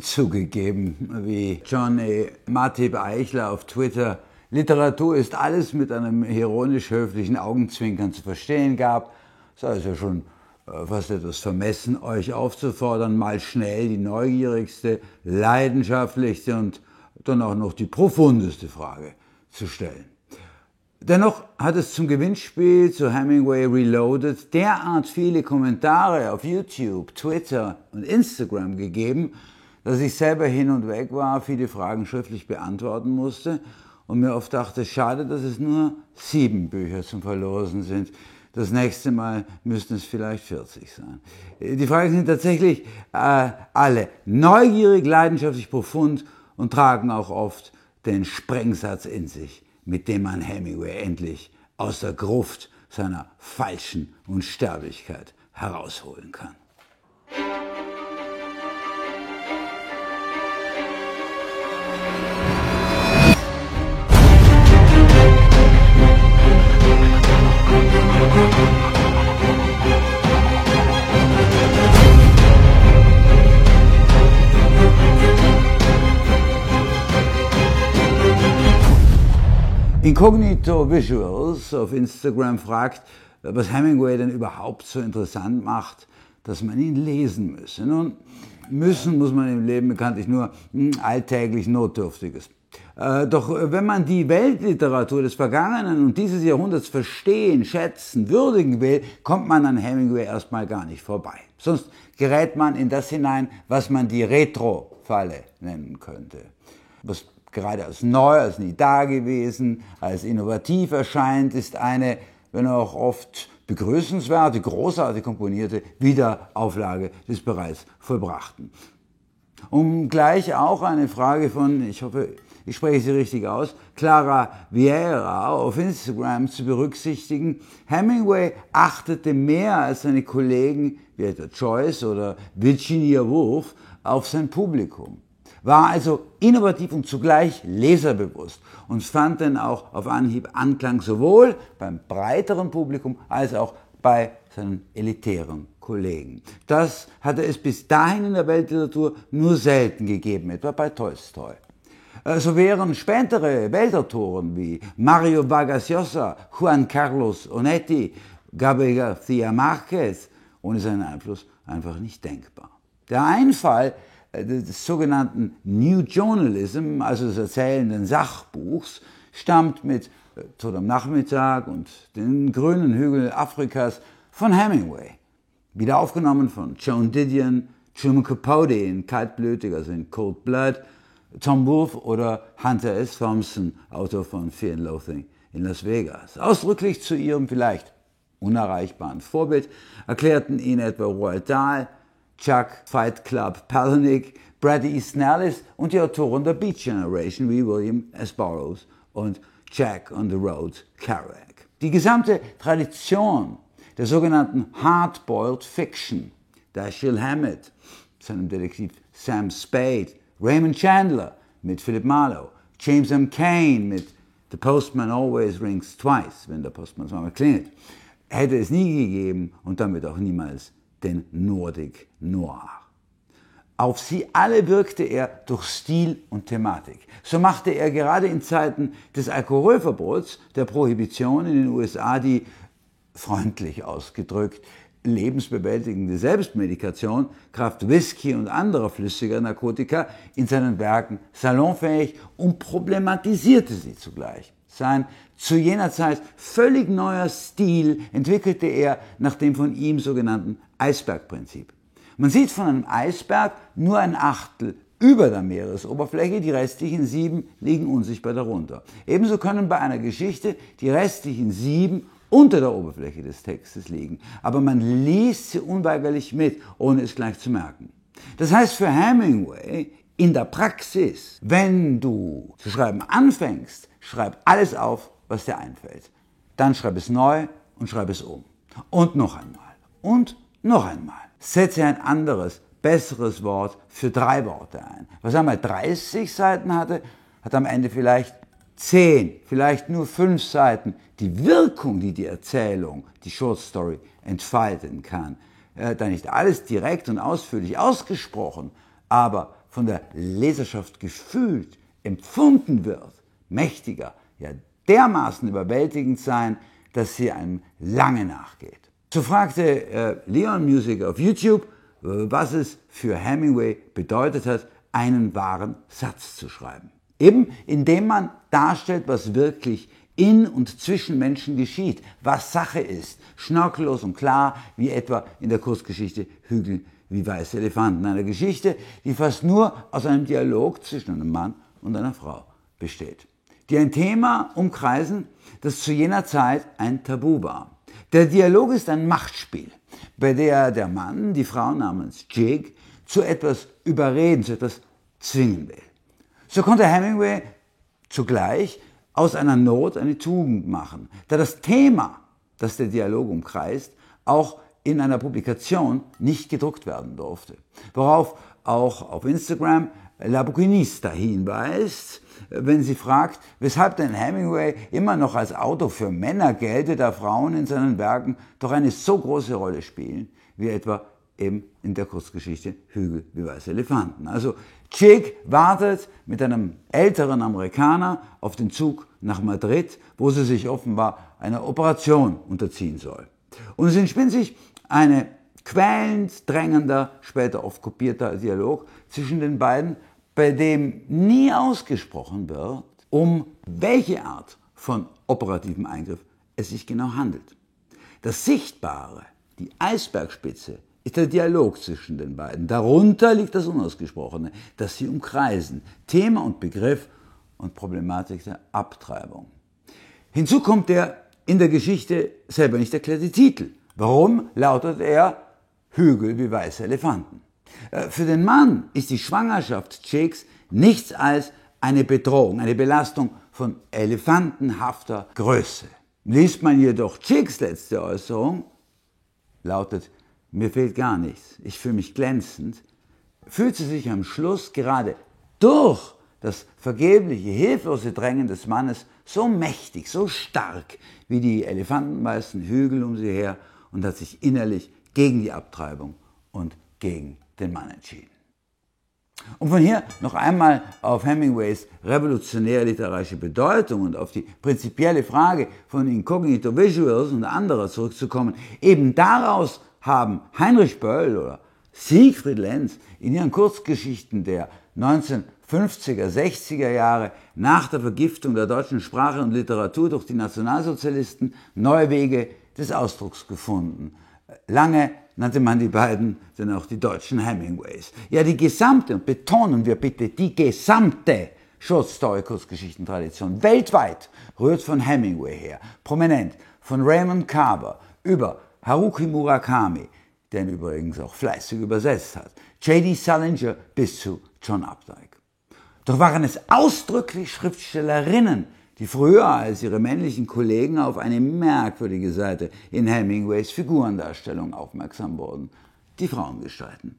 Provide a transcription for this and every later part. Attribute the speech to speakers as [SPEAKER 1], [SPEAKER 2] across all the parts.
[SPEAKER 1] zugegeben, wie Johnny Matip Eichler auf Twitter Literatur ist alles mit einem ironisch-höflichen Augenzwinkern zu verstehen gab, sei es ja schon fast etwas vermessen, euch aufzufordern, mal schnell die neugierigste, leidenschaftlichste und dann auch noch die profundeste Frage zu stellen. Dennoch hat es zum Gewinnspiel zu Hemingway Reloaded derart viele Kommentare auf YouTube, Twitter und Instagram gegeben, dass ich selber hin und weg war, viele Fragen schriftlich beantworten musste und mir oft dachte, schade, dass es nur 7 Bücher zum Verlosen sind. Das nächste Mal müssten es vielleicht 40 sein. Die Fragen sind tatsächlich alle neugierig, leidenschaftlich, profund und tragen auch oft den Sprengsatz in sich, mit dem man Hemingway endlich aus der Gruft seiner falschen Unsterblichkeit herausholen kann. Incognito Visuals auf Instagram fragt, was Hemingway denn überhaupt so interessant macht, dass man ihn lesen müsse. Nun, müssen muss man im Leben bekanntlich nur alltäglich Notdürftiges. Doch wenn man die Weltliteratur des vergangenen und dieses Jahrhunderts verstehen, schätzen, würdigen will, kommt man an Hemingway erstmal gar nicht vorbei. Sonst gerät man in das hinein, was man die Retro-Falle nennen könnte. Was gerade als neu, als nie dagewesen, als innovativ erscheint, ist eine, wenn auch oft begrüßenswerte, großartig komponierte Wiederauflage des bereits Vollbrachten. Um gleich auch eine Frage von, ich hoffe, ich spreche sie richtig aus, Clara Vieira auf Instagram zu berücksichtigen. Hemingway achtete mehr als seine Kollegen wie etwa Joyce oder Virginia Woolf auf sein Publikum, war also innovativ und zugleich leserbewusst und fand dann auch auf Anhieb Anklang sowohl beim breiteren Publikum als auch bei seinen elitären Kollegen. Das hatte es bis dahin in der Weltliteratur nur selten gegeben, etwa bei Tolstoi. So wären spätere Weltautoren wie Mario Vargas Llosa, Juan Carlos Onetti, Gabriel García Márquez ohne seinen Einfluss einfach nicht denkbar. Der Einfall des sogenannten New Journalism, also des erzählenden Sachbuchs, stammt mit Tod am Nachmittag und den grünen Hügeln Afrikas von Hemingway. Wieder aufgenommen von Joan Didion, Truman Capote in Kaltblütig, also in Cold Blood, Tom Wolfe oder Hunter S. Thompson, Autor von Fear and Loathing in Las Vegas. Ausdrücklich zu ihrem vielleicht unerreichbaren Vorbild erklärten ihn etwa Roald Dahl, Chuck, Fight Club, Palahniuk, Bret Easton Ellis und die Autoren der Beat Generation wie William S. Burroughs und Jack on the Road Kerouac. Die gesamte Tradition der sogenannten Hard-Boiled Fiction, Dashiell Hammett, seinem Detektiv Sam Spade, Raymond Chandler mit Philip Marlowe, James M. Cain mit The Postman Always Rings Twice, wenn der Postmann zweimal klingelt, hätte es nie gegeben und damit auch niemals den Nordic Noir. Auf sie alle wirkte er durch Stil und Thematik. So machte er gerade in Zeiten des Alkoholverbots, der Prohibition in den USA, die, freundlich ausgedrückt, lebensbewältigende Selbstmedikation kraft Whisky und anderer flüssiger Narkotika in seinen Werken salonfähig und problematisierte sie zugleich. Sein zu jener Zeit völlig neuer Stil entwickelte er nach dem von ihm sogenannten Eisbergprinzip. Man sieht von einem Eisberg nur ein Achtel über der Meeresoberfläche, die restlichen 7 liegen unsichtbar darunter. Ebenso können bei einer Geschichte die restlichen 7 unter der Oberfläche des Textes liegen, aber man liest sie unweigerlich mit, ohne es gleich zu merken. Das heißt für Hemingway in der Praxis, wenn du zu schreiben anfängst, schreib alles auf, was dir einfällt. Dann schreib es neu und schreib es um. Und noch einmal. Und noch einmal. Setze ein anderes, besseres Wort für 3 Worte ein. Was einmal 30 Seiten hatte, hat am Ende vielleicht 10, vielleicht nur 5 Seiten. Die Wirkung, die die Erzählung, die Short Story entfalten kann, da nicht alles direkt und ausführlich ausgesprochen, aber von der Leserschaft gefühlt, empfunden wird, mächtiger, ja dermaßen überwältigend sein, dass sie einem lange nachgeht. So fragte Leon Music auf YouTube, was es für Hemingway bedeutet hat, einen wahren Satz zu schreiben. Eben indem man darstellt, was wirklich in und zwischen Menschen geschieht, was Sache ist, schnörkellos und klar, wie etwa in der Kurzgeschichte Hügel wie weiße Elefanten, einer Geschichte, die fast nur aus einem Dialog zwischen einem Mann und einer Frau besteht, die ein Thema umkreisen, das zu jener Zeit ein Tabu war. Der Dialog ist ein Machtspiel, bei der Mann die Frau namens Jig zu etwas überreden, zu etwas zwingen will. So konnte Hemingway zugleich aus einer Not eine Tugend machen, da das Thema, das der Dialog umkreist, auch in einer Publikation nicht gedruckt werden durfte. Worauf auch auf Instagram La Buchinista hinweist, wenn sie fragt, weshalb denn Hemingway immer noch als Autor für Männer gelte, da Frauen in seinen Werken doch eine so große Rolle spielen, wie etwa eben in der Kurzgeschichte Hügel wie weiße Elefanten. Also Jig wartet mit einem älteren Amerikaner auf den Zug nach Madrid, wo sie sich offenbar einer Operation unterziehen soll. Und es entspinnt sich ein quälend drängender, später oft kopierter Dialog zwischen den beiden, bei dem nie ausgesprochen wird, um welche Art von operativem Eingriff es sich genau handelt. Das Sichtbare, die Eisbergspitze, ist der Dialog zwischen den beiden. Darunter liegt das Unausgesprochene, das sie umkreisen, Thema und Begriff und Problematik der Abtreibung. Hinzu kommt der in der Geschichte selber nicht erklärte Titel. Warum lautet er Hügel wie weiße Elefanten? Für den Mann ist die Schwangerschaft Jigs nichts als eine Bedrohung, eine Belastung von elefantenhafter Größe. Liest man jedoch Jigs letzte Äußerung, lautet: Mir fehlt gar nichts, ich fühle mich glänzend, fühlt sie sich am Schluss gerade durch das vergebliche, hilflose Drängen des Mannes so mächtig, so stark wie die elefantenweißen Hügel um sie her und hat sich innerlich gegen die Abtreibung und gegen den Mann entschieden. Und von hier noch einmal auf Hemingways revolutionäre literarische Bedeutung und auf die prinzipielle Frage von Incognito Visuals und anderer zurückzukommen. Eben daraus haben Heinrich Böll oder Siegfried Lenz in ihren Kurzgeschichten der 1950er, 60er Jahre nach der Vergiftung der deutschen Sprache und Literatur durch die Nationalsozialisten neue Wege des Ausdrucks gefunden. Lange nannte man die beiden dann auch die deutschen Hemingways. Ja, die gesamte, und betonen wir bitte, die gesamte Short-Story-Kurzgeschichtentradition weltweit rührt von Hemingway her. Prominent von Raymond Carver über Haruki Murakami, der ihn übrigens auch fleißig übersetzt hat, J.D. Salinger bis zu John Updike. Doch waren es ausdrücklich Schriftstellerinnen, die früher als ihre männlichen Kollegen auf eine merkwürdige Seite in Hemingways Figurendarstellung aufmerksam wurden: die Frauengestalten.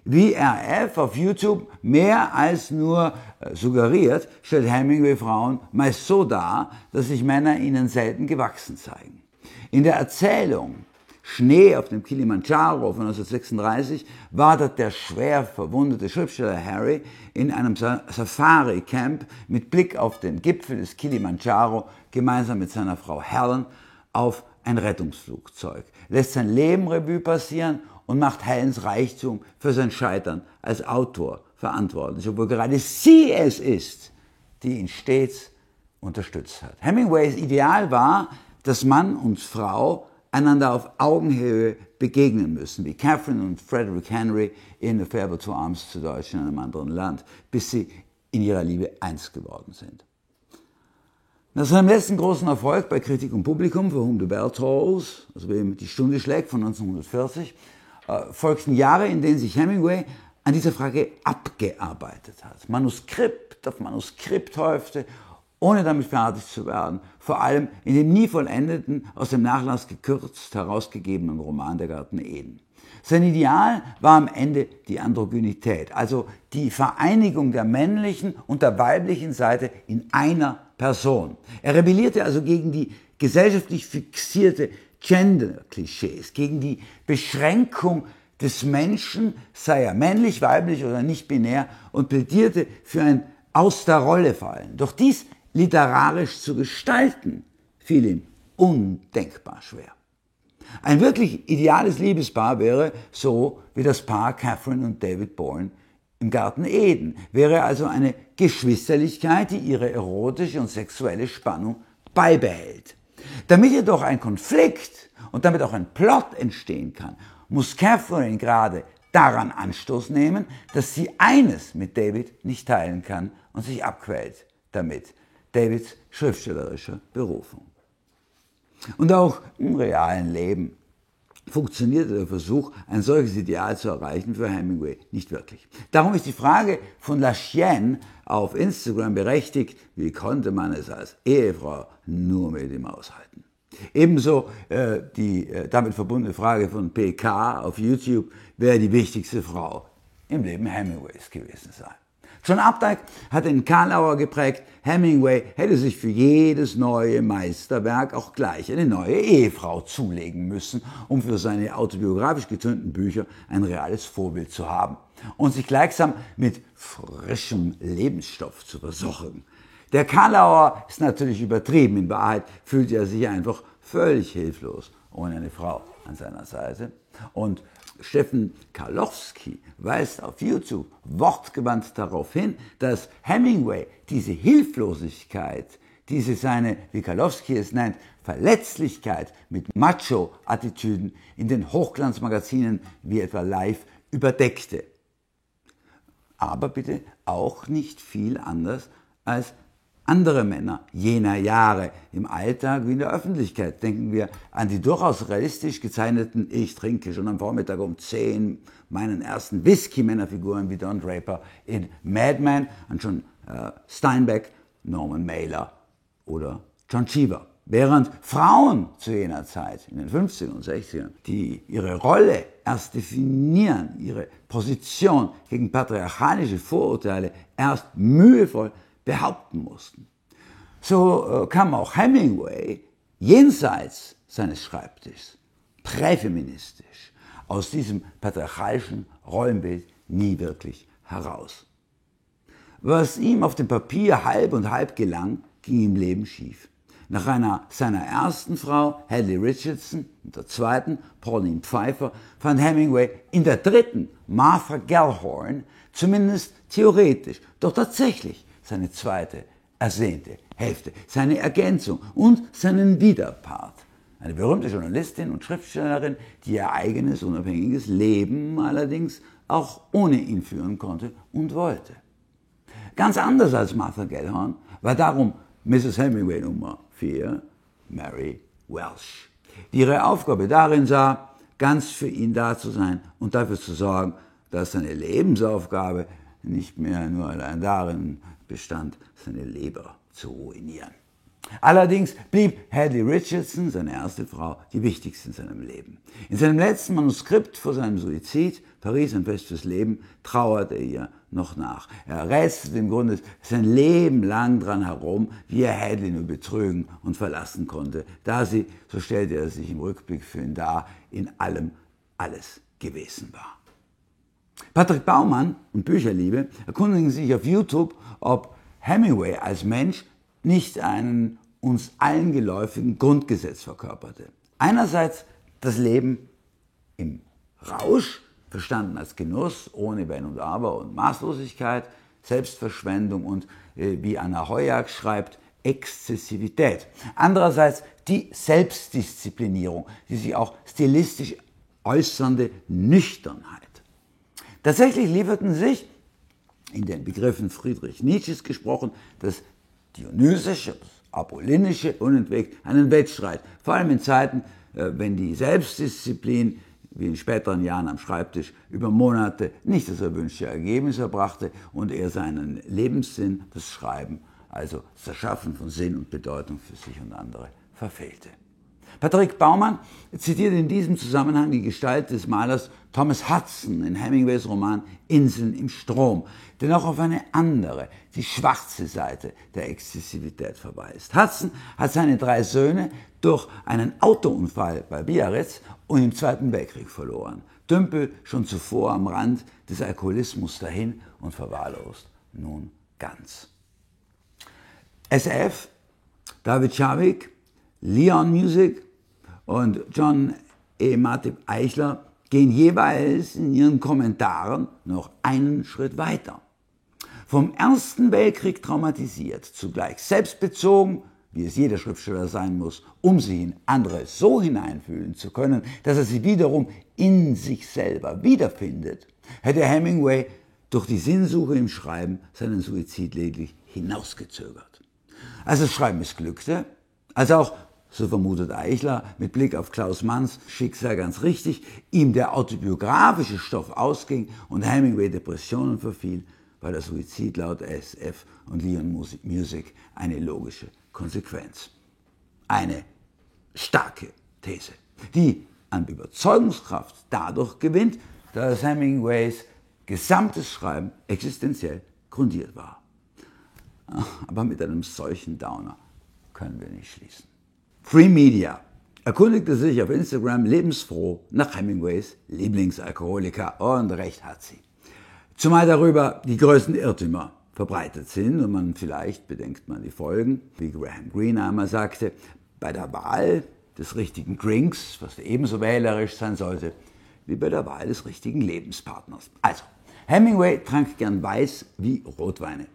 [SPEAKER 1] Wie RF auf YouTube mehr als nur suggeriert, stellt Hemingway Frauen meist so dar, dass sich Männer ihnen selten gewachsen zeigen. In der Erzählung Schnee auf dem Kilimanjaro von 1936 wartet der schwer verwundete Schriftsteller Harry in einem Safari-Camp mit Blick auf den Gipfel des Kilimanjaro gemeinsam mit seiner Frau Helen auf ein Rettungsflugzeug, lässt sein Leben Revue passieren und macht Helens Reichtum für sein Scheitern als Autor verantwortlich, obwohl gerade sie es ist, die ihn stets unterstützt hat. Hemingways Ideal war, dass Mann und Frau einander auf Augenhöhe begegnen müssen, wie Catherine und Frederick Henry in A Farewell to Arms zu Deutsch in einem anderen Land, bis sie in ihrer Liebe eins geworden sind. Nach seinem letzten großen Erfolg bei Kritik und Publikum, For Whom the Bell Tolls, also wem die Stunde schlägt von 1940, folgten Jahre, in denen sich Hemingway an dieser Frage abgearbeitet hat. Manuskript auf Manuskript häufte, ohne damit fertig zu werden, vor allem in dem nie vollendeten, aus dem Nachlass gekürzt herausgegebenen Roman Der Garten Eden. Sein Ideal war am Ende die Androgynität, also die Vereinigung der männlichen und der weiblichen Seite in einer Person. Er rebellierte also gegen die gesellschaftlich fixierte Gender-Klischees, gegen die Beschränkung des Menschen, sei er männlich, weiblich oder nicht binär, und plädierte für ein Aus der Rolle fallen. Doch dies literarisch zu gestalten, fiel ihm undenkbar schwer. Ein wirklich ideales Liebespaar wäre so wie das Paar Catherine und David Bourne im Garten Eden, wäre also eine Geschwisterlichkeit, die ihre erotische und sexuelle Spannung beibehält. Damit jedoch ein Konflikt und damit auch ein Plot entstehen kann, muss Catherine gerade daran Anstoß nehmen, dass sie eines mit David nicht teilen kann und sich abquält damit, Davids schriftstellerischer Berufung. Und auch im realen Leben funktionierte der Versuch, ein solches Ideal zu erreichen, für Hemingway nicht wirklich. Darum ist die Frage von La Chienne auf Instagram berechtigt, wie konnte man es als Ehefrau nur mit ihm aushalten? Ebenso die damit verbundene Frage von PK auf YouTube, wer die wichtigste Frau im Leben Hemingways gewesen sei. John Updike hat den Karlauer geprägt, Hemingway hätte sich für jedes neue Meisterwerk auch gleich eine neue Ehefrau zulegen müssen, um für seine autobiografisch getönten Bücher ein reales Vorbild zu haben und sich gleichsam mit frischem Lebensstoff zu versorgen. Der Karlauer ist natürlich übertrieben, in Wahrheit fühlt er sich einfach völlig hilflos ohne eine Frau an seiner Seite. Und Steffen Karlowski weist auf YouTube wortgewandt darauf hin, dass Hemingway diese Hilflosigkeit, diese seine, wie Karlowski es nennt, Verletzlichkeit mit Macho-Attitüden in den Hochglanzmagazinen wie etwa Life überdeckte. Aber bitte auch nicht viel anders als andere Männer jener Jahre im Alltag wie in der Öffentlichkeit. Denken wir an die durchaus realistisch gezeichneten Ich trinke schon am Vormittag um 10 meinen ersten Whisky-Männerfiguren wie Don Draper in Mad Men, an John Steinbeck, Norman Mailer oder John Cheever. Während Frauen zu jener Zeit, in den 50er und 60ern, die ihre Rolle erst definieren, ihre Position gegen patriarchalische Vorurteile erst mühevoll behaupten mussten. So kam auch Hemingway jenseits seines Schreibtischs, präfeministisch, aus diesem patriarchalischen Rollenbild nie wirklich heraus. Was ihm auf dem Papier halb und halb gelang, ging im Leben schief. Nach seiner ersten Frau, Hadley Richardson, und der zweiten, Pauline Pfeiffer, fand Hemingway in der dritten, Martha Gellhorn, zumindest theoretisch, doch tatsächlich seine zweite, ersehnte Hälfte, seine Ergänzung und seinen Widerpart. Eine berühmte Journalistin und Schriftstellerin, die ihr eigenes unabhängiges Leben allerdings auch ohne ihn führen konnte und wollte. Ganz anders als Martha Gellhorn war darum Mrs. Hemingway Nummer 4, Mary Welsh, die ihre Aufgabe darin sah, ganz für ihn da zu sein und dafür zu sorgen, dass seine Lebensaufgabe nicht mehr nur allein darin bestand, seine Leber zu ruinieren. Allerdings blieb Hadley Richardson, seine erste Frau, die wichtigste in seinem Leben. In seinem letzten Manuskript vor seinem Suizid, Paris, ein Fest fürs Leben, trauert er ihr noch nach. Er rätselt im Grunde sein Leben lang dran herum, wie er Hadley nur betrügen und verlassen konnte, da sie, so stellte er sich im Rückblick für ihn dar, in allem alles gewesen war. Patrick Baumann und Bücherliebe erkundigen sich auf YouTube, ob Hemingway als Mensch nicht einen uns allen geläufigen Grundgesetz verkörperte. Einerseits das Leben im Rausch, verstanden als Genuss, ohne Wenn und Aber und Maßlosigkeit, Selbstverschwendung und, wie Anna Heuerk schreibt, Exzessivität. Andererseits die Selbstdisziplinierung, die sich auch stilistisch äußernde Nüchternheit. Tatsächlich lieferten sich, in den Begriffen Friedrich Nietzsches gesprochen, das Dionysische, das Apollinische unentwegt einen Wettstreit. Vor allem in Zeiten, wenn die Selbstdisziplin, wie in späteren Jahren am Schreibtisch, über Monate nicht das erwünschte Ergebnis erbrachte und er seinen Lebenssinn, das Schreiben, also das Erschaffen von Sinn und Bedeutung für sich und andere, verfehlte. Patrick Baumann zitiert in diesem Zusammenhang die Gestalt des Malers Thomas Hudson in Hemingways Roman Inseln im Strom, der auch auf eine andere, die schwarze Seite der Exzessivität verweist. Hudson hat seine 3 Söhne durch einen Autounfall bei Biarritz und im Zweiten Weltkrieg verloren. Tümpel schon zuvor am Rand des Alkoholismus dahin und verwahrlost nun ganz. SF, David Chavik, Leon Music und John E. Matip Eichler gehen jeweils in ihren Kommentaren noch einen Schritt weiter. Vom Ersten Weltkrieg traumatisiert, zugleich selbstbezogen, wie es jeder Schriftsteller sein muss, um sich in andere so hineinfühlen zu können, dass er sie wiederum in sich selber wiederfindet, hätte Hemingway durch die Sinnsuche im Schreiben seinen Suizid lediglich hinausgezögert. Als das Schreiben missglückte, als auch, so vermutet Eichler, mit Blick auf Klaus Manns Schicksal ganz richtig, ihm der autobiografische Stoff ausging und Hemingway Depressionen verfiel, war der Suizid laut SF und Leon Music eine logische Konsequenz. Eine starke These, die an Überzeugungskraft dadurch gewinnt, dass Hemingways gesamtes Schreiben existenziell grundiert war. Aber mit einem solchen Downer können wir nicht schließen. Free Media erkundigte sich auf Instagram lebensfroh nach Hemingways Lieblingsalkoholiker und recht hat sie. Zumal darüber die größten Irrtümer verbreitet sind und man vielleicht, bedenkt man die Folgen, wie Graham Greene einmal sagte, bei der Wahl des richtigen Drinks, was ebenso wählerisch sein sollte, wie bei der Wahl des richtigen Lebenspartners. Also, Hemingway trank gern Weiß wie Rotweine.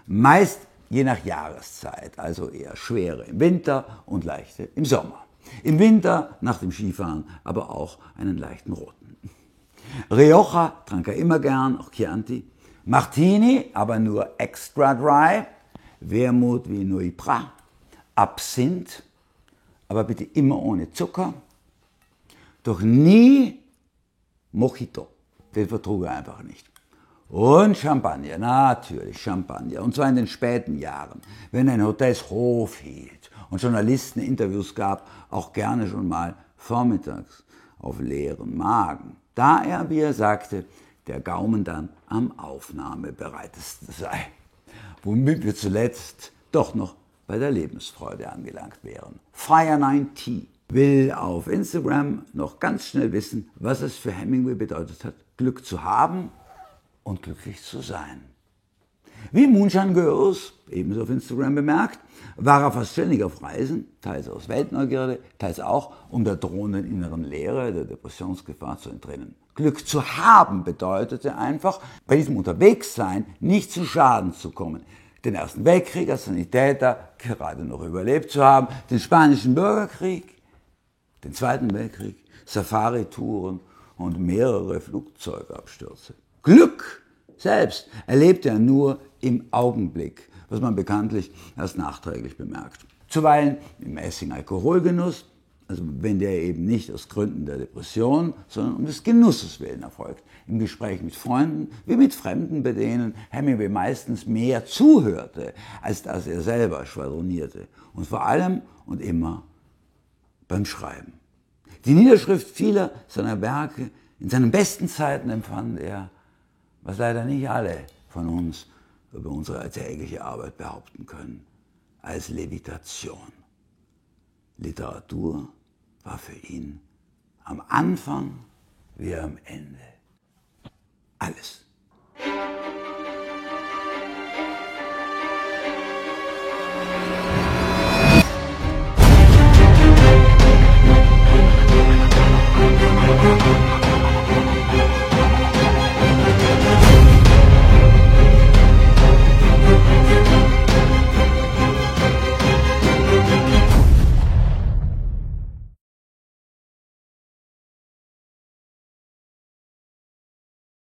[SPEAKER 1] Meist je nach Jahreszeit, also eher schwere im Winter und leichte im Sommer. Im Winter nach dem Skifahren aber auch einen leichten roten. Rioja trank er immer gern, auch Chianti. Martini, aber nur extra dry. Wermut wie Nuipra. Absinth, aber bitte immer ohne Zucker. Doch nie Mojito. Den vertrug er einfach nicht. Und Champagner, natürlich Champagner. Und zwar in den späten Jahren, wenn er in Hotels Hof hielt und Journalisten Interviews gab, auch gerne schon mal vormittags auf leeren Magen. Da er, wie er sagte, der Gaumen dann am aufnahmebereitesten sei. Womit wir zuletzt doch noch bei der Lebensfreude angelangt wären. Fire90 will auf Instagram noch ganz schnell wissen, was es für Hemingway bedeutet hat, Glück zu haben und glücklich zu sein. Wie Moonshine Girls, ebenso auf Instagram bemerkt, war er fast ständig auf Reisen, teils aus Weltneugierde, teils auch, um der drohenden inneren Leere, der Depressionsgefahr zu entrinnen. Glück zu haben bedeutete einfach, bei diesem Unterwegssein nicht zu Schaden zu kommen. Den Ersten Weltkrieg als Sanitäter gerade noch überlebt zu haben, den Spanischen Bürgerkrieg, den Zweiten Weltkrieg, Safari-Touren und mehrere Flugzeugabstürze. Glück selbst erlebte er nur im Augenblick, was man bekanntlich erst nachträglich bemerkt. Zuweilen im mäßigen Alkoholgenuss, also wenn der eben nicht aus Gründen der Depression, sondern um des Genusses willen erfolgt. Im Gespräch mit Freunden wie mit Fremden, bei denen Hemingway meistens mehr zuhörte, als dass er selber schwadronierte. Und vor allem und immer beim Schreiben. Die Niederschrift vieler seiner Werke in seinen besten Zeiten empfand er, was leider nicht alle von uns über unsere alltägliche Arbeit behaupten können, als Levitation. Literatur war für ihn am Anfang wie am Ende alles.